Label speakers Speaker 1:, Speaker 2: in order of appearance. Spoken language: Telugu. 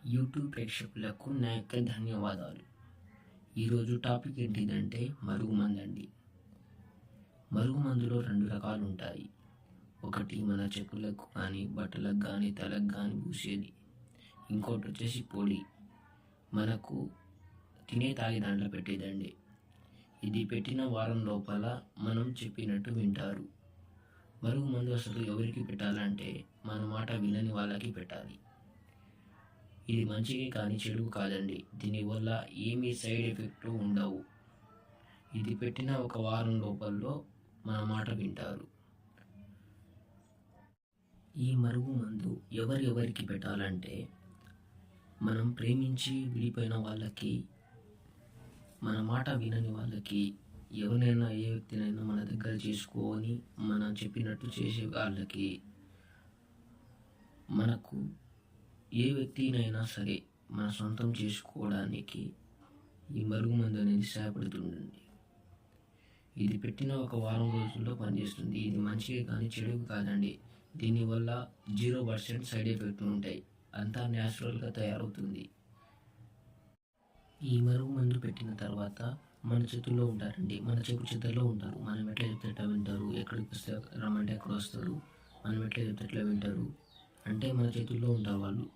Speaker 1: యూట్యూబ్ ప్రేక్షకులకు నా యొక్క ధన్యవాదాలు. ఈరోజు టాపిక్ ఏంటిదంటే మరుగుమందండి. మరుగుమందులో 2 రకాలు ఉంటాయి. ఒకటి మన చెప్పులకు కానీ, బట్టలకు కానీ, తలకు కానీ పూసేది. ఇంకోటి వచ్చేసి పొడి, మనకు తాగే దాంట్లో పెట్టేదండి. ఇది పెట్టిన వారం లోపల మనం చెప్పినట్టు వింటారు. మరుగుమందు అసలు ఎవరికి పెట్టాలంటే మన మాట వినని వాళ్ళకి పెట్టాలి. ఇది మంచికి కానీ చెడు కాదండి. దీనివల్ల ఏమీ సైడ్ ఎఫెక్ట్ ఉండవు. ఇది పెట్టిన ఒక వారం లోపల్లో మన మాట వింటారు. ఈ మరుగుమందు ఎవరికి పెట్టాలంటే మనం ప్రేమించి విడిపోయిన వాళ్ళకి, మన మాట వినని వాళ్ళకి, ఎవరినైనా ఏ వ్యక్తినైనా మన దగ్గర చేసుకొని మనం చెప్పినట్టు చేసే వాళ్ళకి, మనకు ఏ వ్యక్తినైనా సరే మన సొంతం చేసుకోవడానికి ఈ మరుగుమందు అనేది సహాయపడుతుందండి. ఇది పెట్టిన ఒక వారం రోజుల్లో పనిచేస్తుంది. ఇది మంచిగా కానీ చెడు కాదండి. దీనివల్ల 0% సైడ్ ఎఫెక్ట్ ఉంటాయి. అంతా న్యాచురల్గా తయారవుతుంది. ఈ మరుగుమందు పెట్టిన తర్వాత మన చేతుల్లో ఉంటారండి. మన చేతుల్లో ఉంటారు. మనం ఎట్లా చెప్తే ఎట్లా వింటారు, ఎక్కడికి వస్తే రమ్మంటే ఎక్కడ వస్తారు, మనం ఎట్లా చెప్తే ఎట్లా వింటారు అంటే మన చేతుల్లో ఉంటారు వాళ్ళు.